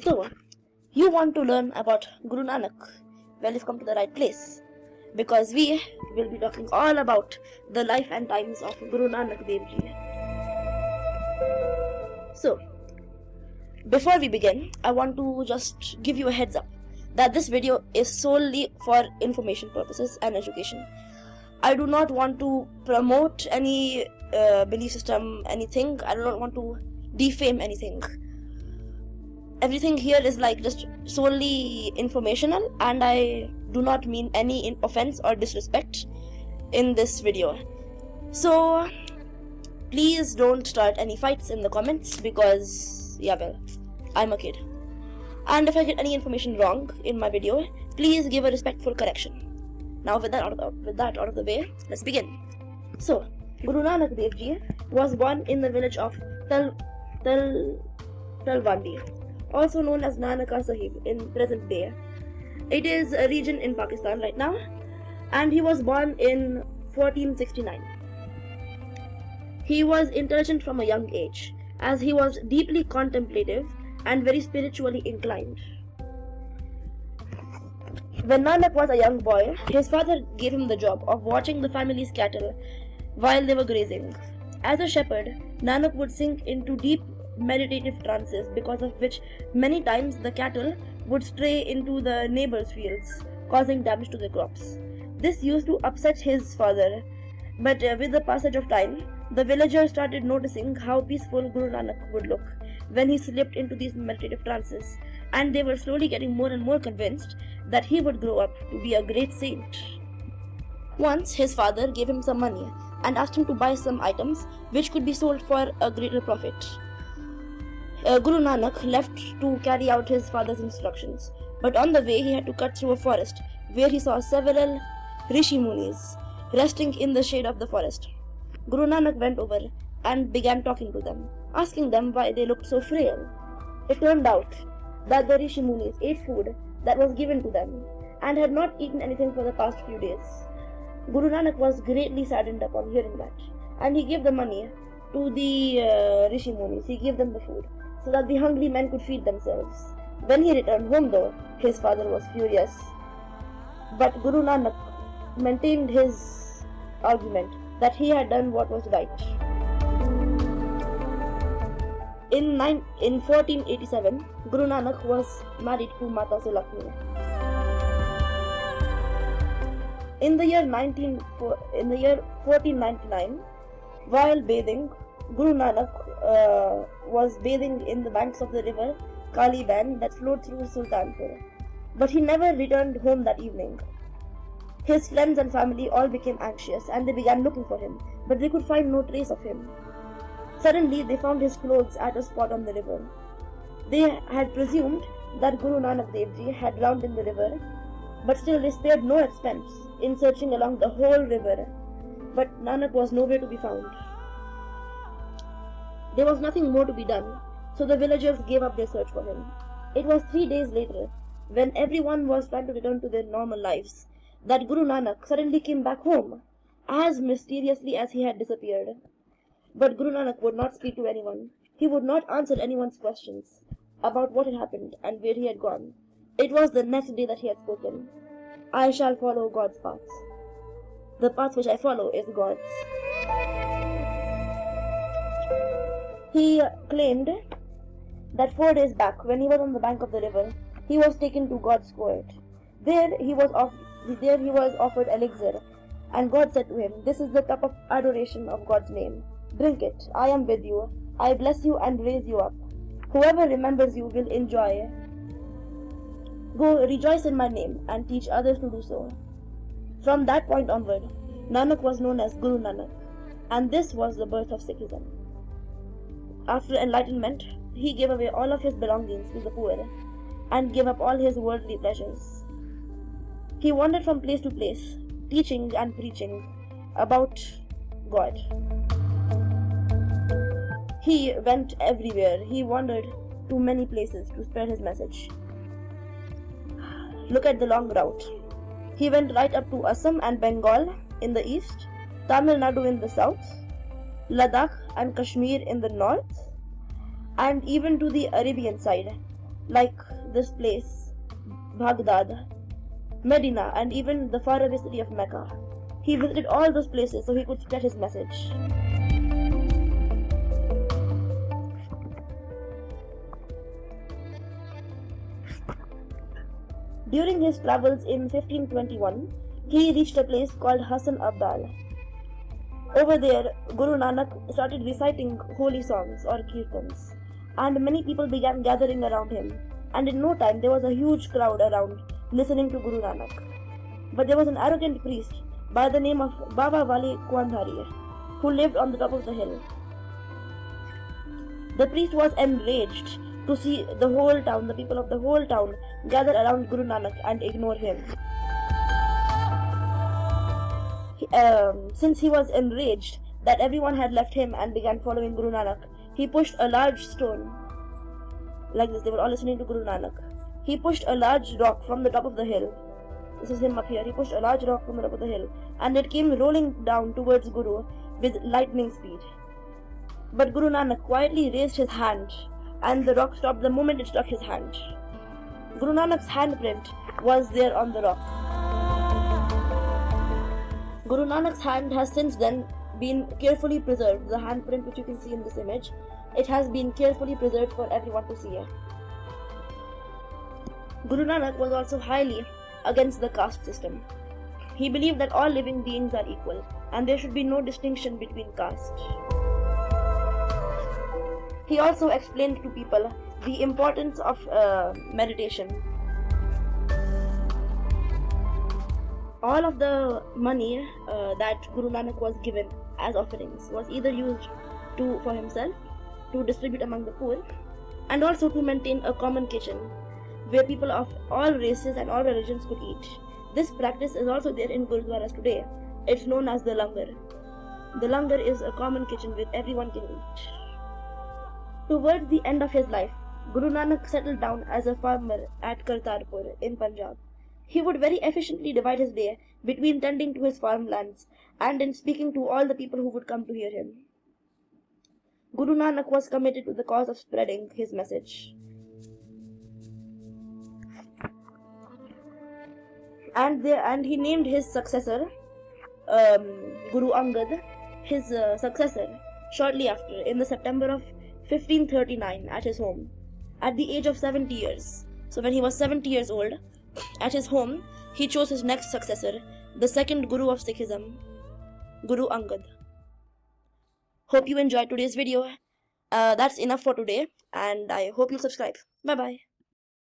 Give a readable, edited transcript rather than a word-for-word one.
So, you want to learn about Guru Nanak? Well, you've come to the right place, because we will be talking all about the life and times of Guru Nanak Dev Ji. So, before we begin, I want to just give you a heads up that this video is solely for information purposes and education. I do not want to promote any belief system, anything. I do not want to defame anything. Everything here is like just solely informational, and I do not mean any offense or disrespect in this video. So please don't start any fights in the comments, because I'm a kid, and if I get any information wrong in my video, please give a respectful correction. Now with that out of the way, let's begin. So, Guru Nanak Dev Ji was born in the village of Talwandi, also known as Nanak Sahib in present day. It is a region in Pakistan right now, and he was born in 1469. He was intelligent from a young age, as he was deeply contemplative and very spiritually inclined. When Nanak was a young boy, his father gave him the job of watching the family's cattle while they were grazing. As a shepherd, Nanak would sink into deep meditative trances, because of which many times the cattle would stray into the neighbors' fields, causing damage to their crops. This used to upset his father, but with the passage of time, the villagers started noticing how peaceful Guru Nanak would look when he slipped into these meditative trances, and they were slowly getting more and more convinced that he would grow up to be a great saint. Once his father gave him some money and asked him to buy some items which could be sold for a greater profit. Guru Nanak left to carry out his father's instructions, but on the way he had to cut through a forest where he saw several Rishi Munis resting in the shade of the forest. Guru Nanak went over and began talking to them, asking them why they looked so frail. It turned out that the Rishi Munis ate food that was given to them and had not eaten anything for the past few days. Guru Nanak was greatly saddened upon hearing that, and he gave the money to the Rishi Munis. He gave them the food so that the hungry men could feed themselves. When he returned home, though, his father was furious, but Guru Nanak maintained his argument that he had done what was right. In 1487, Guru Nanak was married to Mata Lakshmi. In the year 1499, while bathing, Guru Nanak was bathing in the banks of the river Kaliban that flowed through Sultanpur, but he never returned home that evening. His friends and family all became anxious, and they began looking for him, but they could find no trace of him. Suddenly, they found his clothes at a spot on the river. They had presumed that Guru Nanak Dev Ji had drowned in the river, but still they spared no expense in searching along the whole river, but Nanak was nowhere to be found. There was nothing more to be done, so the villagers gave up their search for him. It was 3 days later, when everyone was trying to return to their normal lives, that Guru Nanak suddenly came back home, as mysteriously as he had disappeared. But Guru Nanak would not speak to anyone. He would not answer anyone's questions about what had happened and where he had gone. It was the next day that he had spoken. I shall follow God's path. The path which I follow is God's. He claimed that 4 days back, when he was on the bank of the river, he was taken to God's court. There he was offered elixir, and God said to him, "This is the cup of adoration of God's name. Drink it. I am with you. I bless you and raise you up. Whoever remembers you will enjoy. Go rejoice in my name and teach others to do so." From that point onward, Nanak was known as Guru Nanak, and this was the birth of Sikhism. After enlightenment, he gave away all of his belongings to the poor and gave up all his worldly pleasures. He wandered from place to place, teaching and preaching about God. He went everywhere. He wandered to many places to spread his message. Look at the long route. He went right up to Assam and Bengal in the east, Tamil Nadu in the south, Ladakh and Kashmir in the north, and even to the Arabian side, like this place, Baghdad, Medina, and even the faraway city of Mecca. He visited all those places so he could spread his message. During his travels in 1521, he reached a place called Hassan Abdal. Over there, Guru Nanak started reciting holy songs or kirtans, and many people began gathering around him. And in no time, there was a huge crowd around listening to Guru Nanak. But there was an arrogant priest by the name of Baba Wali Kuandhari who lived on the top of the hill. The priest was enraged to see the whole town, the people of the whole town, gather around Guru Nanak and ignore him. Since he was enraged that everyone had left him and began following Guru Nanak, he pushed a large stone. Like this, they were all listening to Guru Nanak. He pushed a large rock from the top of the hill. This is him up here. He pushed a large rock from the top of the hill, and it came rolling down towards Guru with lightning speed. But Guru Nanak quietly raised his hand, and the rock stopped the moment it struck his hand. Guru Nanak's handprint was there on the rock. Guru Nanak's hand has since then been carefully preserved. The handprint which you can see in this image, it has been carefully preserved for everyone to see. Guru Nanak was also highly against the caste system. He believed that all living beings are equal and there should be no distinction between castes. He also explained to people the importance of meditation. All of the money that Guru Nanak was given as offerings was either used for himself, to distribute among the poor, and also to maintain a common kitchen where people of all races and all religions could eat. This practice is also there in Gurudwaras today. It's known as the langar. The langar is a common kitchen where everyone can eat. Towards the end of his life, Guru Nanak settled down as a farmer at Kartarpur in Punjab. He would very efficiently divide his day between tending to his farmlands and in speaking to all the people who would come to hear him. Guru Nanak was committed to the cause of spreading his message. And he named his successor, Guru Angad, his successor, shortly after, in the September of 1539 at his home, at the age of 70 years. So when he was 70 years old, at his home, he chose his next successor, the second Guru of Sikhism, Guru Angad. Hope you enjoyed today's video. That's enough for today, and I hope you subscribe. Bye bye.